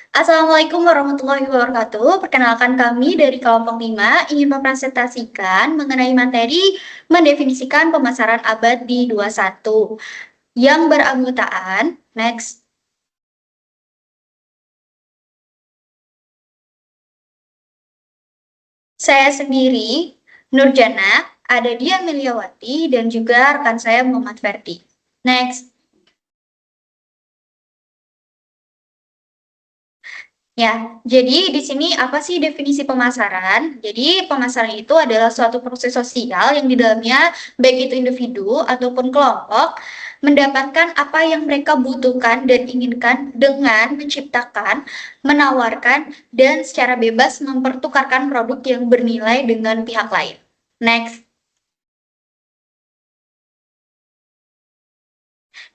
Assalamualaikum warahmatullahi wabarakatuh. Perkenalkan kami dari kelompok 5 ingin mempresentasikan mengenai materi mendefinisikan pemasaran abad di 21 yang beranggotaan. Next. Saya sendiri, Nurjana, ada Dia Miliawati, dan juga rekan saya Muhammad Ferdi. Next. Ya, jadi di sini apa sih definisi pemasaran? Jadi pemasaran itu adalah suatu proses sosial yang di dalamnya baik itu individu ataupun kelompok mendapatkan apa yang mereka butuhkan dan inginkan dengan menciptakan, menawarkan, dan secara bebas mempertukarkan produk yang bernilai dengan pihak lain. Next.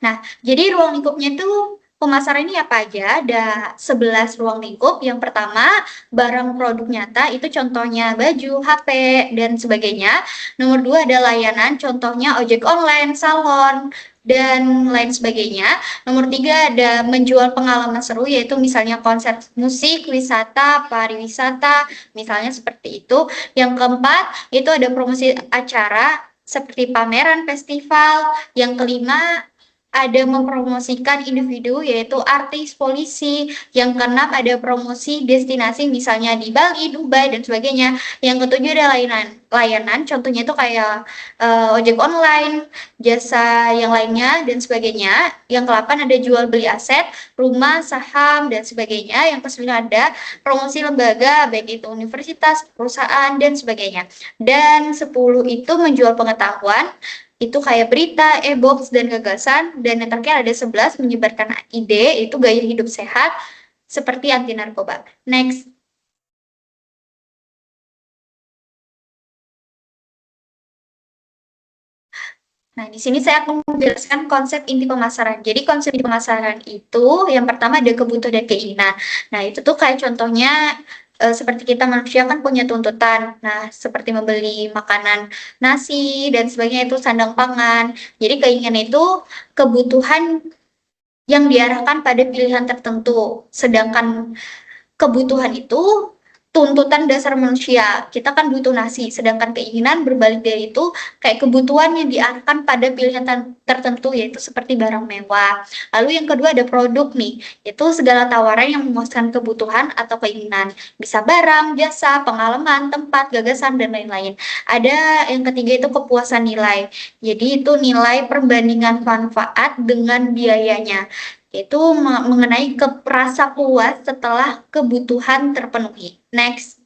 Nah, jadi ruang lingkupnya itu pemasaran ini apa aja? Ada 11 ruang lingkup. Yang pertama, barang produk nyata itu contohnya baju, HP, dan sebagainya. Nomor dua ada layanan, contohnya ojek online, salon, dan lain sebagainya. Nomor tiga ada menjual pengalaman seru, yaitu misalnya konser musik, wisata, pariwisata, misalnya seperti itu. Yang keempat, itu ada promosi acara, seperti pameran, festival. Yang kelima, ada mempromosikan individu yaitu artis, polisi. Yang keenam ada promosi destinasi misalnya di Bali, Dubai dan sebagainya. Yang ketujuh ada layanan contohnya itu kayak ojek online, jasa yang lainnya dan sebagainya. Yang ke-8 ada jual beli aset, rumah, saham dan sebagainya. Yang ke-9 ada promosi lembaga baik itu universitas, perusahaan dan sebagainya. Dan 10 itu menjual pengetahuan, itu kayak berita, e-box, dan gagasan. Dan yang terakhir ada 11 menyebarkan ide, itu gaya hidup sehat, seperti anti narkoba. Next. Nah, di sini saya akan menjelaskan konsep inti pemasaran. Jadi konsep inti pemasaran itu yang pertama ada kebutuhan dan keinginan. Nah, itu tuh kayak contohnya seperti kita manusia kan punya tuntutan. Nah, seperti membeli makanan nasi dan sebagainya itu sandang pangan. Jadi keinginan itu kebutuhan yang diarahkan pada pilihan tertentu. Sedangkan kebutuhan itu tuntutan dasar manusia. Kita kan butuh nasi, sedangkan keinginan berbalik dari itu kayak kebutuhan yang diarahkan pada pilihan tertentu yaitu seperti barang mewah. Lalu yang kedua ada produk nih, itu segala tawaran yang memuaskan kebutuhan atau keinginan. Bisa barang, jasa, pengalaman, tempat, gagasan dan lain-lain. Ada yang ketiga itu kepuasan nilai. Jadi itu nilai perbandingan manfaat dengan biayanya, itu mengenai rasa puas setelah kebutuhan terpenuhi. Next.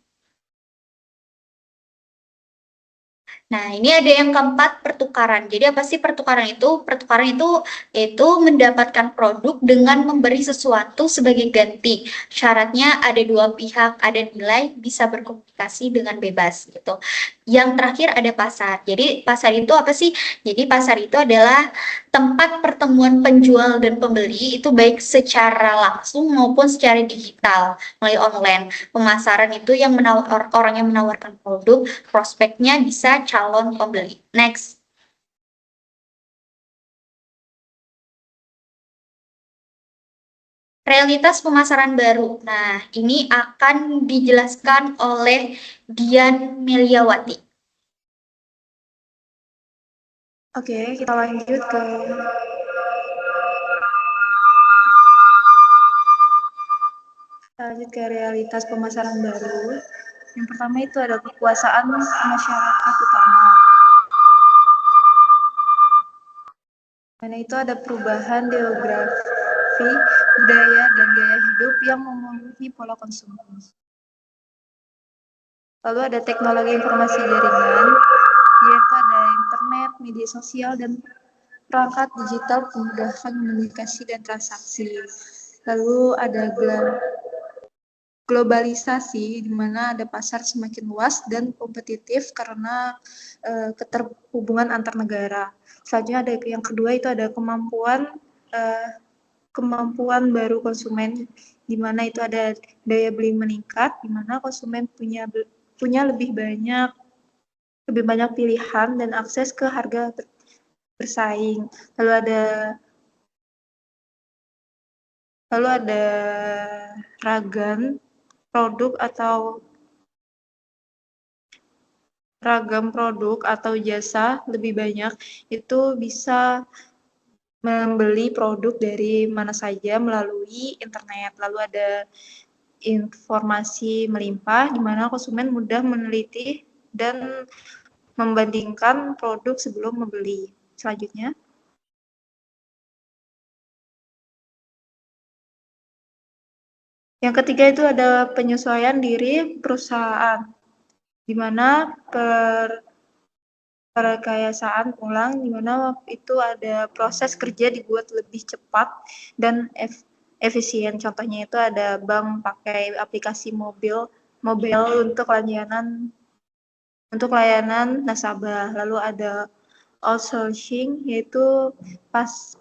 Nah, ini ada yang keempat, pertukaran. Jadi apa sih pertukaran itu? Pertukaran itu yaitu mendapatkan produk dengan memberi sesuatu sebagai ganti. Syaratnya ada dua pihak, ada nilai, bisa berkomunikasi dengan bebas gitu. Yang terakhir ada pasar. Jadi pasar itu apa sih? Jadi pasar itu adalah tempat pertemuan penjual dan pembeli itu baik secara langsung maupun secara digital melalui online. Pemasaran itu yang orang yang menawarkan produk, prospeknya bisa calon pembeli. Next. Realitas pemasaran baru. Nah, ini akan dijelaskan oleh Dian Meliawati. Oke, kita lanjut ke realitas pemasaran baru. Yang pertama itu ada kekuasaan masyarakat utama. Mana itu ada perubahan demografi, budaya, dan gaya hidup yang memenuhi pola konsumsi. Lalu ada teknologi informasi jaringan, yaitu ada internet, media sosial, dan perangkat digital memudahkan komunikasi dan transaksi. Lalu ada globalisasi, di mana ada pasar semakin luas dan kompetitif karena keterhubungan antar negara. Selanjutnya ada yang kedua itu ada kemampuan baru konsumen, di mana itu ada daya beli meningkat, di mana konsumen punya lebih banyak pilihan dan akses ke harga bersaing. Lalu ada Lalu ada ragam produk atau jasa lebih banyak, itu bisa membeli produk dari mana saja melalui internet. Lalu ada informasi melimpah, di mana konsumen mudah meneliti dan membandingkan produk sebelum membeli. Selanjutnya, yang ketiga itu ada penyesuaian diri perusahaan, di mana perekayasaan ulang, di mana itu ada proses kerja dibuat lebih cepat dan efisien. Contohnya itu ada bank pakai aplikasi mobile untuk layanan nasabah. Lalu ada outsourcing, yaitu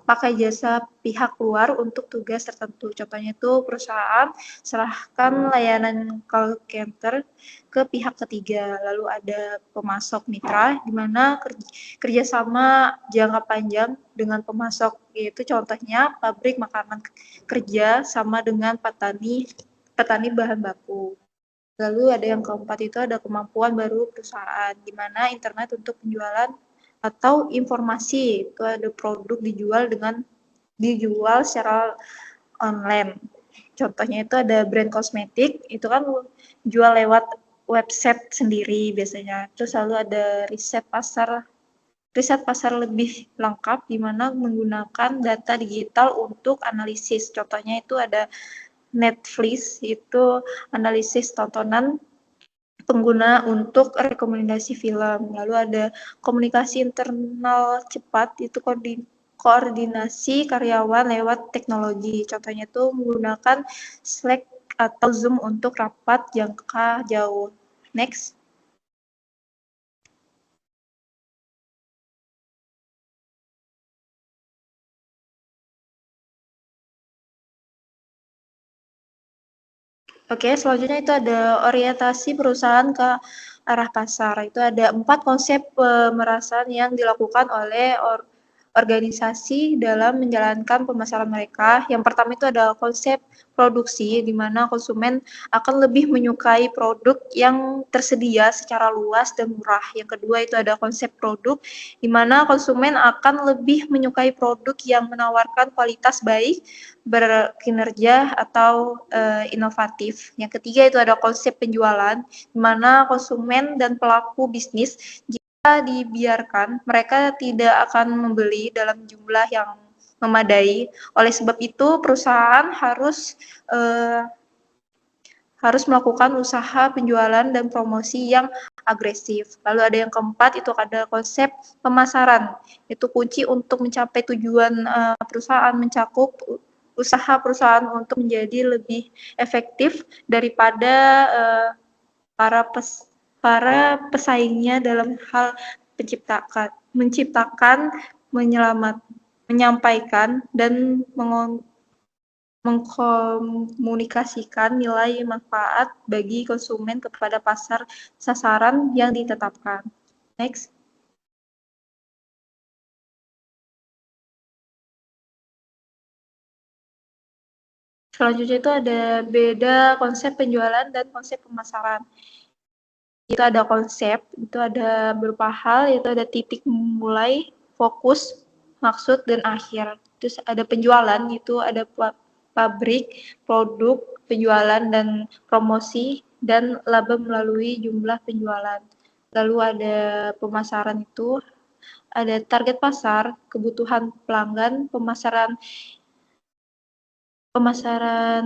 pakai jasa pihak luar untuk tugas tertentu. Contohnya itu perusahaan serahkan layanan call center ke pihak ketiga. Lalu ada pemasok mitra, di mana kerjasama jangka panjang dengan pemasok, yaitu contohnya pabrik makanan kerja sama dengan petani bahan baku. Lalu ada yang keempat itu ada kemampuan baru perusahaan, di mana internet untuk penjualan atau informasi, itu ada produk dijual secara online. Contohnya itu ada brand kosmetik, itu kan jual lewat website sendiri biasanya. Terus lalu ada riset pasar lebih lengkap, di mana menggunakan data digital untuk analisis. Contohnya itu ada Netflix, itu analisis tontonan pengguna untuk rekomendasi film. Lalu ada komunikasi internal cepat, itu koordinasi karyawan lewat teknologi. Contohnya itu menggunakan Slack atau Zoom untuk rapat jangka jauh. Next. Oke, selanjutnya itu ada orientasi perusahaan ke arah pasar. Itu ada 4 konsep pemerasan yang dilakukan oleh organisasi dalam menjalankan pemasaran mereka. Yang pertama itu ada konsep produksi, di mana konsumen akan lebih menyukai produk yang tersedia secara luas dan murah. Yang kedua itu ada konsep produk, di mana konsumen akan lebih menyukai produk yang menawarkan kualitas baik, berkinerja atau inovatif. Yang ketiga itu ada konsep penjualan, di mana konsumen dan pelaku bisnis jika dibiarkan mereka tidak akan membeli dalam jumlah yang memadai. Oleh sebab itu perusahaan harus melakukan usaha penjualan dan promosi yang agresif. Lalu ada yang keempat, itu ada konsep pemasaran. Itu kunci untuk mencapai tujuan perusahaan, mencakup usaha perusahaan untuk menjadi lebih efektif daripada para pesaingnya dalam hal menciptakan, menyampaikan, dan mengkomunikasikan nilai manfaat bagi konsumen kepada pasar sasaran yang ditetapkan. Next. Selanjutnya itu ada beda konsep penjualan dan konsep pemasaran. Itu ada konsep, itu ada beberapa hal, yaitu ada titik mulai, fokus, maksud, dan akhir. Terus ada penjualan, itu ada pabrik, produk, penjualan, dan promosi, dan laba melalui jumlah penjualan. Lalu ada pemasaran, itu ada target pasar, kebutuhan pelanggan, pemasaran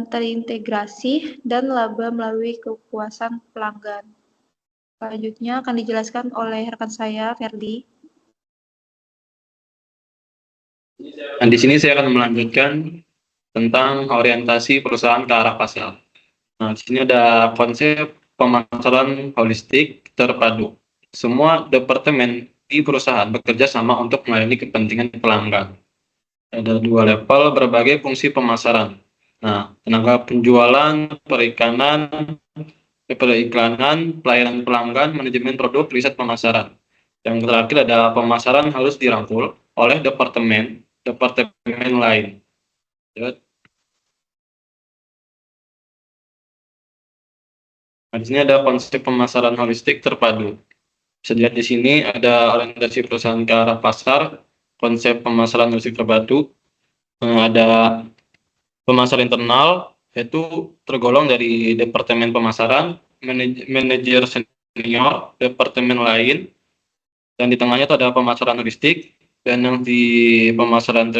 terintegrasi, dan laba melalui kepuasan pelanggan. Selanjutnya akan dijelaskan oleh rekan saya, Ferdi. Dan di sini saya akan melanjutkan tentang orientasi perusahaan ke arah pasar. Nah, di sini ada konsep pemasaran holistik terpadu. Semua departemen di perusahaan bekerja sama untuk melayani kepentingan pelanggan. Ada 2 level berbagai fungsi pemasaran. Nah, tenaga penjualan, periklanan, pelayanan pelanggan, manajemen produk, riset pemasaran. Yang terakhir ada pemasaran harus dirangkul oleh departemen lain. Nah, di sini ada konsep pemasaran holistik terpadu. Bisa dilihat di sini ada orientasi perusahaan ke arah pasar, konsep pemasaran holistik terpadu, ada pemasaran internal, yaitu tergolong dari departemen pemasaran, manajer senior, departemen lain, dan di tengahnya itu ada pemasaran holistik, dan yang di pemasaran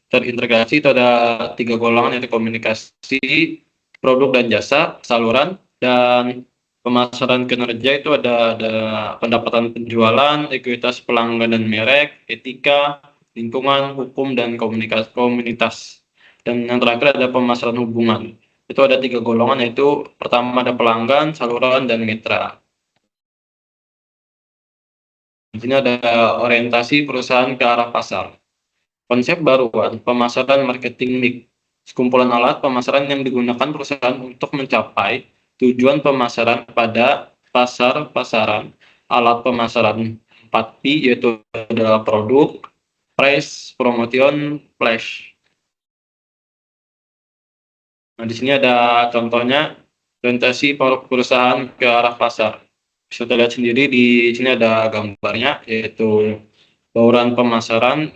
terintegrasi itu ada 3 golongan, yaitu komunikasi, produk dan jasa, saluran, dan pemasaran kinerja itu ada pendapatan penjualan, ekuitas pelanggan dan merek, etika, lingkungan, hukum, dan komunitas. Dan yang terakhir ada pemasaran hubungan. Itu ada 3 golongan, yaitu pertama ada pelanggan, saluran, dan mitra. Di sini ada orientasi perusahaan ke arah pasar. Konsep baruan, pemasaran marketing mix. Sekumpulan alat pemasaran yang digunakan perusahaan untuk mencapai tujuan pemasaran pada pasar-pasaran. Alat pemasaran 4P, yaitu adalah produk, price, promotion, flash. Nah, di sini ada contohnya orientasi perusahaan ke arah pasar. Bisa kita lihat sendiri di sini ada gambarnya, yaitu bauran pemasaran,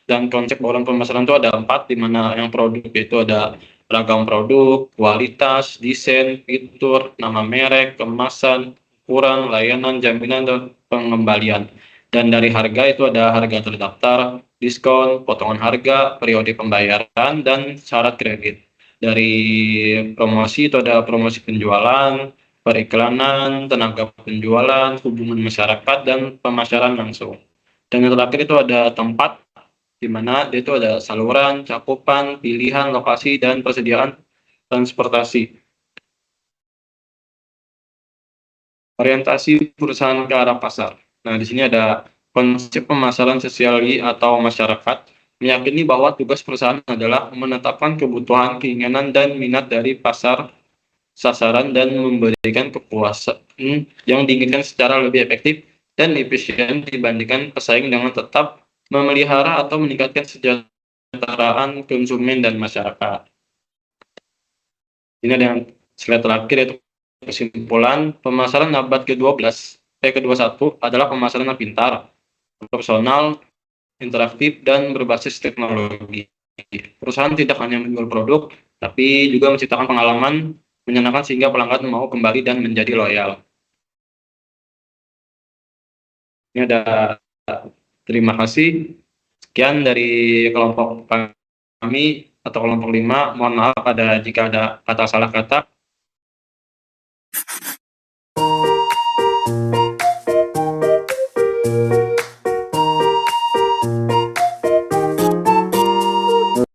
dan konsep bauran pemasaran itu ada 4, di mana yang produk itu ada beragam produk, kualitas, desain, fitur, nama merek, kemasan, ukuran, layanan, jaminan, dan pengembalian. Dan dari harga itu ada harga terdaftar, diskon, potongan harga, periode pembayaran, dan syarat kredit. Dari promosi itu ada promosi penjualan, periklanan, tenaga penjualan, hubungan masyarakat, dan pemasaran langsung. Dan yang terakhir itu ada tempat, di mana dia itu ada saluran, cakupan, pilihan, lokasi, dan persediaan transportasi. Orientasi perusahaan ke arah pasar. Nah, di sini ada konsep pemasaran sosiali atau masyarakat, meyakini bahwa tugas perusahaan adalah menetapkan kebutuhan, keinginan, dan minat dari pasar sasaran dan memberikan kepuasan yang diinginkan secara lebih efektif dan efisien dibandingkan pesaing, dengan tetap memelihara atau meningkatkan kesejahteraan konsumen dan masyarakat. Ini ada yang slide terakhir, yaitu kesimpulan. Pemasaran abad ke-21 adalah pemasaran yang pintar, profesional, interaktif, dan berbasis teknologi. Perusahaan tidak hanya menjual produk, tapi juga menciptakan pengalaman menyenangkan sehingga pelanggan mau kembali dan menjadi loyal. Ini ada, terima kasih. Sekian dari kelompok kami atau kelompok 5. Mohon maaf jika ada kata salah kata.